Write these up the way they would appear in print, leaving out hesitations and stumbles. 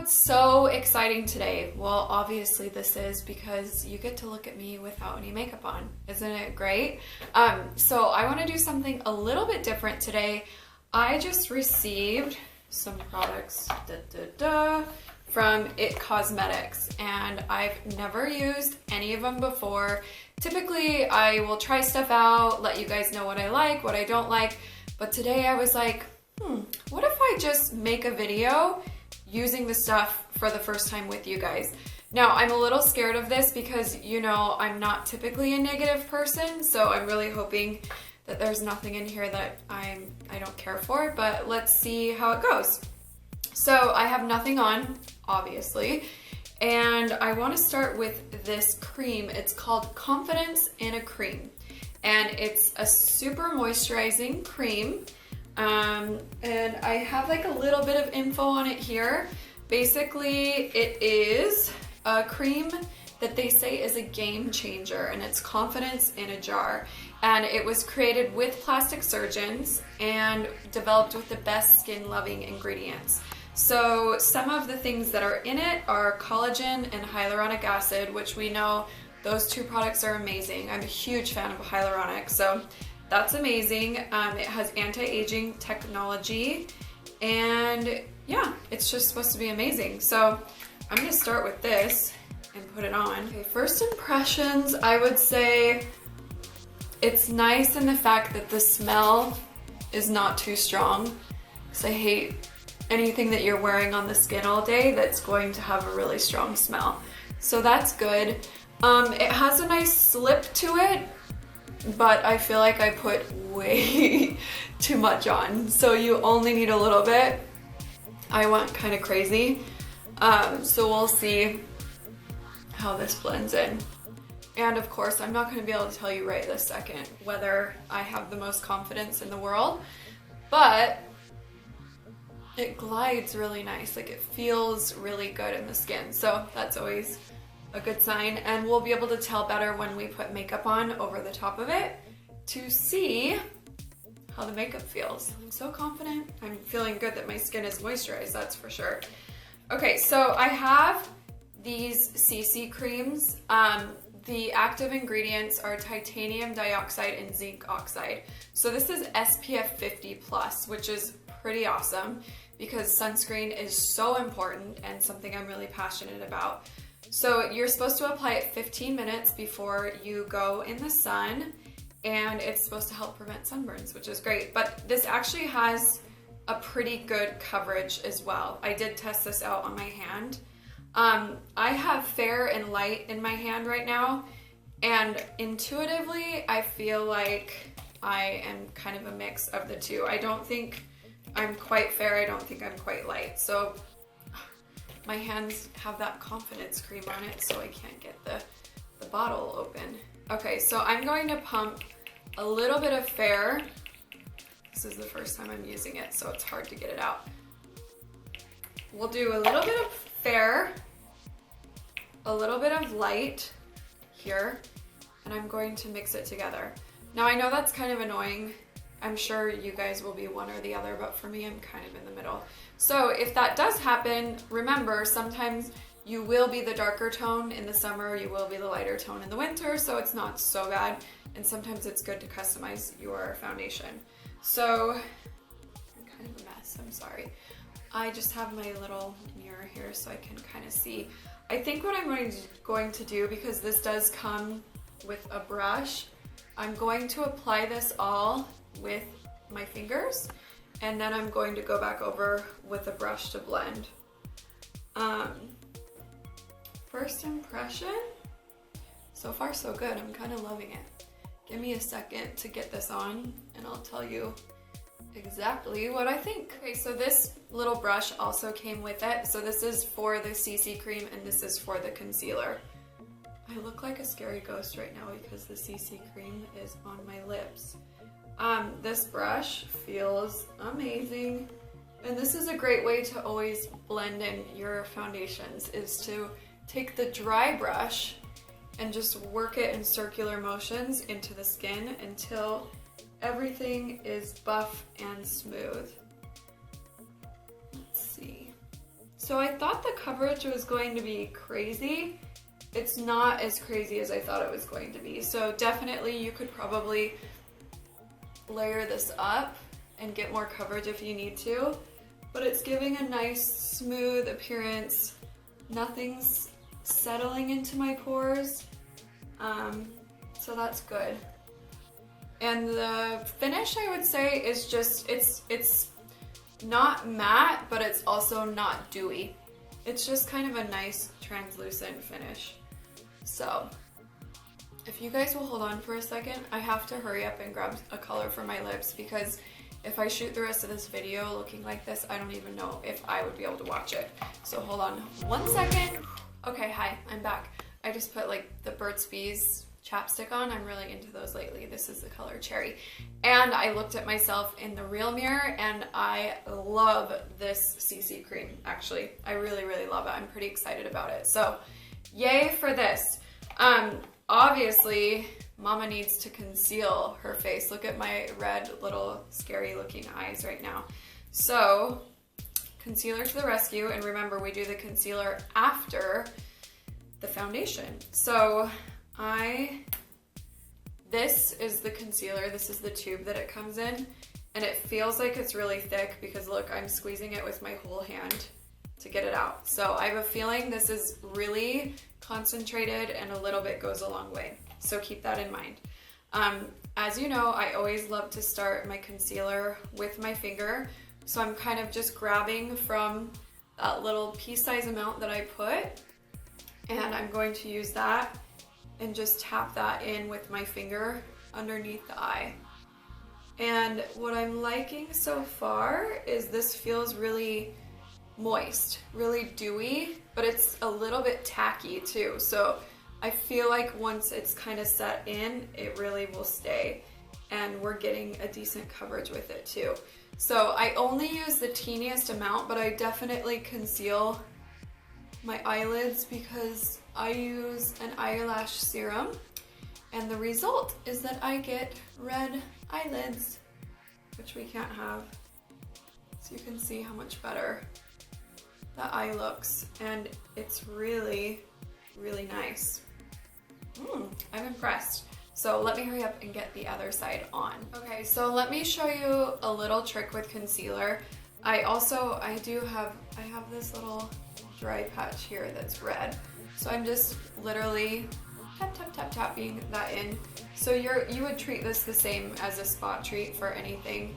what's so exciting today? Well, obviously this is because you get to look at me without any makeup on. Isn't it great? So I want to do something a little bit different today. I just received some products from It Cosmetics, and I've never used any of them before. Typically, I will try stuff out, let you guys know what I like, what I don't like, but today I was like, what if I just make a video using the stuff for the first time with you guys? Now, I'm a little scared of this because, you know, I'm not typically a negative person, so I'm really hoping that there's nothing in here that I don't care for, but let's see how it goes. So I have nothing on, obviously, and I want to start with this cream. It's called Confidence in a Cream, and it's a super moisturizing cream. And I have like a little bit of info on it here. Basically, it is a cream that they say is a game changer, and it's confidence in a jar. And it was created with plastic surgeons and developed with the best skin-loving ingredients. So some of the things that are in it are collagen and hyaluronic acid, which we know those two products are amazing. I'm a huge fan of hyaluronic, so that's amazing. It has anti-aging technology, and yeah, it's just supposed to be amazing. So I'm gonna start with this and put it on. Okay, first impressions, I would say it's nice in the fact that the smell is not too strong, because I hate anything that you're wearing on the skin all day that's going to have a really strong smell. So that's good. It has a nice slip to it, but I feel like I put way too much on. So you only need a little bit. I went kind of crazy. So we'll see how this blends in. And of course, I'm not gonna be able to tell you right this second whether I have the most confidence in the world, but it glides really nice. Like, it feels really good in the skin. So that's always a good sign. And we'll be able to tell better when we put makeup on over the top of it to see how the makeup feels. I'm so confident. I'm feeling good that my skin is moisturized, that's for sure. Okay, so I have these CC creams. The active ingredients are titanium dioxide and zinc oxide. So this is SPF 50+, which is pretty awesome because sunscreen is so important and something I'm really passionate about. So you're supposed to apply it 15 minutes before you go in the sun, and it's supposed to help prevent sunburns, which is great. But this actually has a pretty good coverage as well. I did test this out on my hand. I have fair and light in my hand right now, and intuitively I feel like I am kind of a mix of the two. I don't think I'm quite fair, I don't think I'm quite light. So my hands have that confidence cream on it, so I can't get the bottle open. Okay, so I'm going to pump a little bit of fair. This is the first time I'm using it, so it's hard to get it out. We'll do a little bit of fair, a little bit of light here, and I'm going to mix it together. Now, I know that's kind of annoying. I'm sure you guys will be one or the other, but for me, I'm kind of in the middle. So if that does happen, remember, sometimes you will be the darker tone in the summer, you will be the lighter tone in the winter, so it's not so bad. And sometimes it's good to customize your foundation. So I'm kind of a mess, I'm sorry. I just have my little mirror here so I can kind of see. I think what I'm going to do, because this does come with a brush, I'm going to apply this all with my fingers, and then I'm going to go back over with a brush to blend. First impression, so far so good. I'm kind of loving it. Give me a second to get this on and I'll tell you exactly what I think. Okay, so this little brush also came with it. So this is for the CC cream and this is for the concealer. I look like a scary ghost right now because the CC cream is on my lips. This brush feels amazing. And this is a great way to always blend in your foundations, is to take the dry brush and just work it in circular motions into the skin until everything is buff and smooth. Let's see. So I thought the coverage was going to be crazy. It's not as crazy as I thought it was going to be. So definitely you could probably layer this up and get more coverage if you need to. But it's giving a nice smooth appearance. Nothing's settling into my pores. So that's good. And the finish, I would say, is just, it's not matte, but it's also not dewy. It's just kind of a nice translucent finish. So if you guys will hold on for a second, I have to hurry up and grab a color for my lips, because if I shoot the rest of this video looking like this, I don't even know if I would be able to watch it. So hold on 1 second. Okay, hi, I'm back. I just put like the Burt's Bees chapstick on. I'm really into those lately. This is the color Cherry. And I looked at myself in the real mirror and I love this CC cream, actually. I really, really love it. I'm pretty excited about it. So yay for this. Obviously, Mama needs to conceal her face. Look at my red little scary looking eyes right now. So concealer to the rescue. And remember, we do the concealer after the foundation. So this is the concealer. This is the tube that it comes in, and it feels like it's really thick because look, I'm squeezing it with my whole hand to get it out. So I have a feeling this is really concentrated and a little bit goes a long way. So keep that in mind. As you know, I always love to start my concealer with my finger. So I'm kind of just grabbing from that little pea-size amount that I put, and I'm going to use that and just tap that in with my finger underneath the eye. And what I'm liking so far is this feels really moist, really dewy, but it's a little bit tacky too. So I feel like once it's kind of set in, it really will stay, and we're getting a decent coverage with it too. So I only use the teeniest amount, but I definitely conceal my eyelids because I use an eyelash serum, and the result is that I get red eyelids, which we can't have. So you can see how much better that eye looks, and it's really, really nice. I'm impressed. So let me hurry up and get the other side on. Okay, so let me show you a little trick with concealer. I have this little dry patch here that's red. So I'm just literally tapping that in. So you would treat this the same as a spot treat for anything.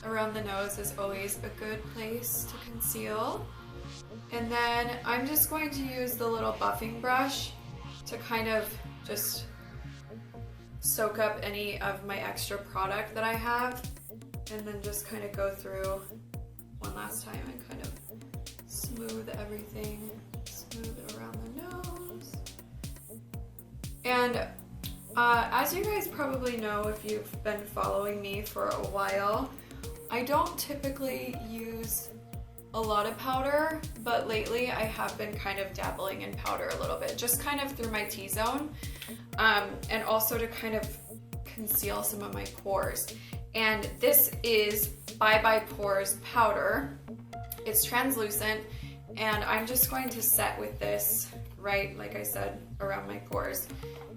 Around the nose is always a good place to conceal. And then I'm just going to use the little buffing brush to kind of just soak up any of my extra product that I have, and then just kind of go through one last time and kind of smooth everything, smooth it around the nose. And as you guys probably know if you've been following me for a while, I don't typically use a lot of powder, but lately I have been kind of dabbling in powder a little bit, just kind of through my T-zone, and also to kind of conceal some of my pores. And this is Bye Bye Pores powder. It's translucent, and I'm just going to set with this right, like I said, around my pores,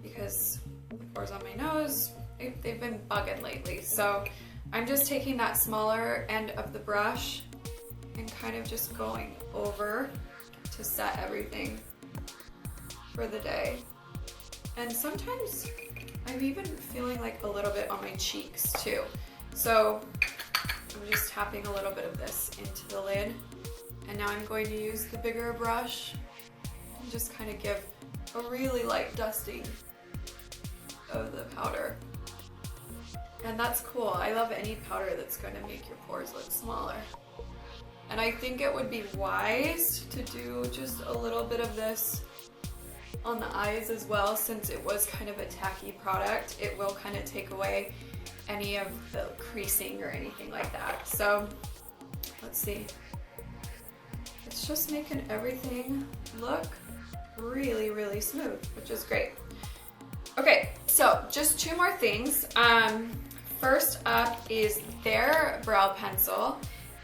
because the pores on my nose, they've been bugging lately. So I'm just taking that smaller end of the brush and kind of just going over to set everything for the day. And sometimes I'm even feeling like a little bit on my cheeks too. So I'm just tapping a little bit of this into the lid. And now I'm going to use the bigger brush and just kind of give a really light dusting of the powder. And that's cool. I love any powder that's going to make your pores look smaller. And I think it would be wise to do just a little bit of this on the eyes as well, since it was kind of a tacky product. It will kind of take away any of the creasing or anything like that. So let's see. It's just making everything look really, really smooth, which is great. Okay, so just two more things. First up is their brow pencil.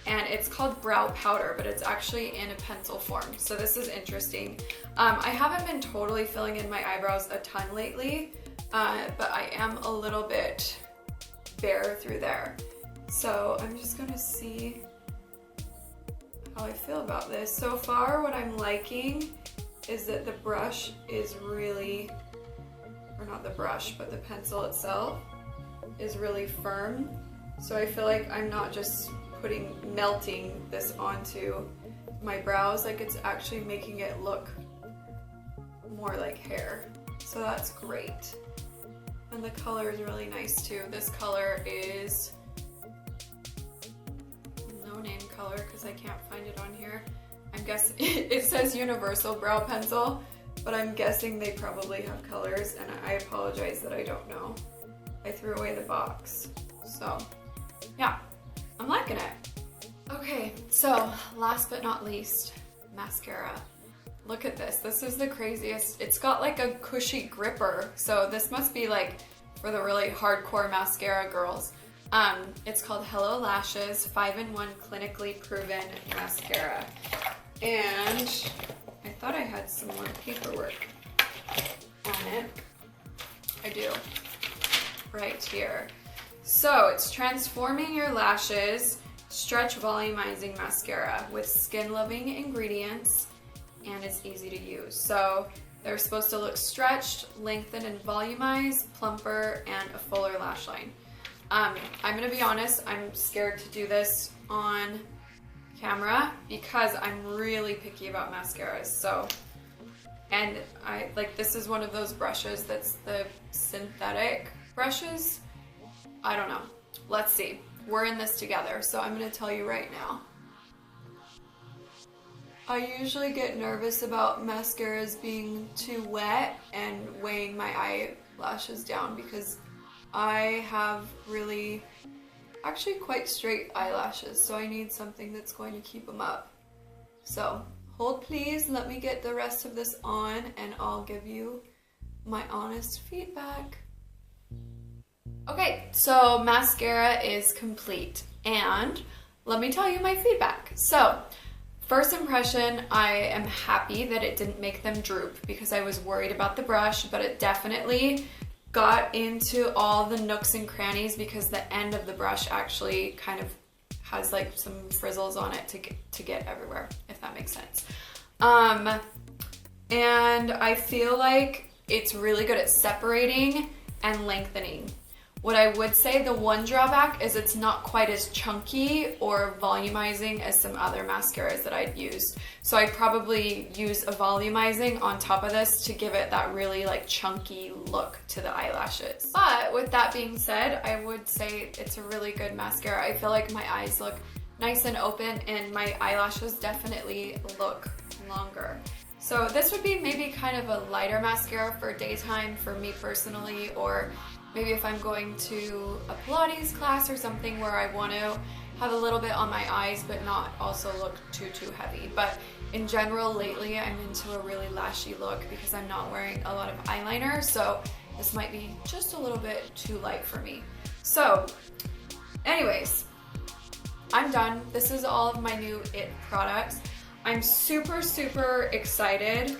and it's called brow powder, but it's actually in a pencil form. So this is interesting. I haven't been totally filling in my eyebrows a ton lately, but I am a little bit bare through there. So I'm just gonna see how I feel about this. So far, what I'm liking is that the brush is really, or not the brush, but the pencil itself is really firm. So I feel like I'm not just melting this onto my brows, like it's actually making it look more like hair. So that's great. And the color is really nice too. This color is no name color because I can't find it on here. I'm guessing it says Universal Brow Pencil, but I'm guessing they probably have colors, and I apologize that I don't know. I threw away the box. So yeah, I'm liking it. Okay, so last but not least, mascara. Look at this. This is the craziest. It's got like a cushy gripper. So this must be like for the really hardcore mascara girls. It's called Hello Lashes 5-in-1 Clinically Proven Mascara. And I thought I had some more paperwork on it. I do. Right here. So it's transforming your lashes, stretch volumizing mascara with skin-loving ingredients, and it's easy to use. So they're supposed to look stretched, lengthen and volumize, plumper, and a fuller lash line. I'm gonna be honest, I'm scared to do this on camera because I'm really picky about mascaras. So, and this is one of those brushes that's the synthetic brushes. I don't know. Let's see. We're in this together, so I'm gonna tell you right now. I usually get nervous about mascaras being too wet and weighing my eyelashes down because I have really, actually quite straight eyelashes, so I need something that's going to keep them up. So hold please, let me get the rest of this on and I'll give you my honest feedback. Okay, so mascara is complete and let me tell you my feedback. So first impression, I am happy that it didn't make them droop because I was worried about the brush, but it definitely got into all the nooks and crannies because the end of the brush actually kind of has like some frizzles on it to get everywhere, if that makes sense. And I feel like it's really good at separating and lengthening. What I would say, the one drawback is it's not quite as chunky or volumizing as some other mascaras that I'd used. So I'd probably use a volumizing on top of this to give it that really like chunky look to the eyelashes. But with that being said, I would say it's a really good mascara. I feel like my eyes look nice and open and my eyelashes definitely look longer. So this would be maybe kind of a lighter mascara for daytime for me personally, or maybe if I'm going to a Pilates class or something where I want to have a little bit on my eyes but not also look too heavy. But in general, lately I'm into a really lashy look because I'm not wearing a lot of eyeliner, so this might be just a little bit too light for me. So anyways, I'm done. This is all of my new IT products. I'm super excited.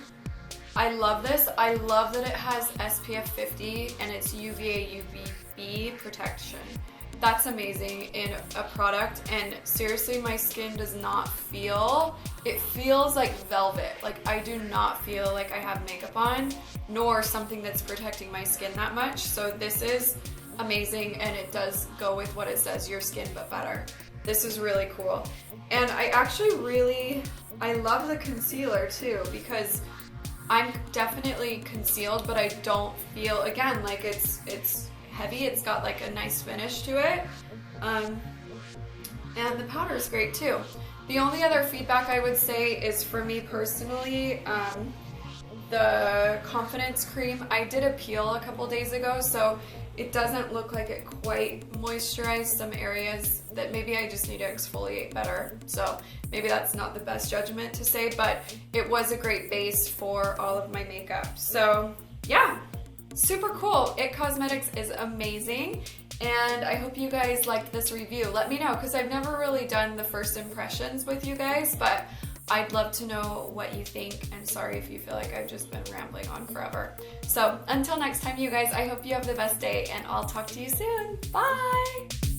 I love this. I love that it has SPF 50 and it's UVA UVB protection. That's amazing in a product, and seriously, my skin does not feel, it feels like velvet. Like I do not feel like I have makeup on, nor something that's protecting my skin that much. So this is amazing, and it does go with what it says, your skin but better. This is really cool. And I actually I love the concealer too, because I'm definitely concealed, but I don't feel, again, like it's heavy. It's got like a nice finish to it. And the powder is great too. The only other feedback I would say is for me personally, the Confidence Cream, I did a peel a couple days ago, so it doesn't look like it quite moisturized some areas that maybe I just need to exfoliate better. So maybe that's not the best judgment to say, but it was a great base for all of my makeup. So yeah, super cool. IT Cosmetics is amazing. And I hope you guys liked this review. Let me know, because I've never really done the first impressions with you guys, but I'd love to know what you think. And sorry if you feel like I've just been rambling on forever. So until next time, you guys, I hope you have the best day, and I'll talk to you soon. Bye!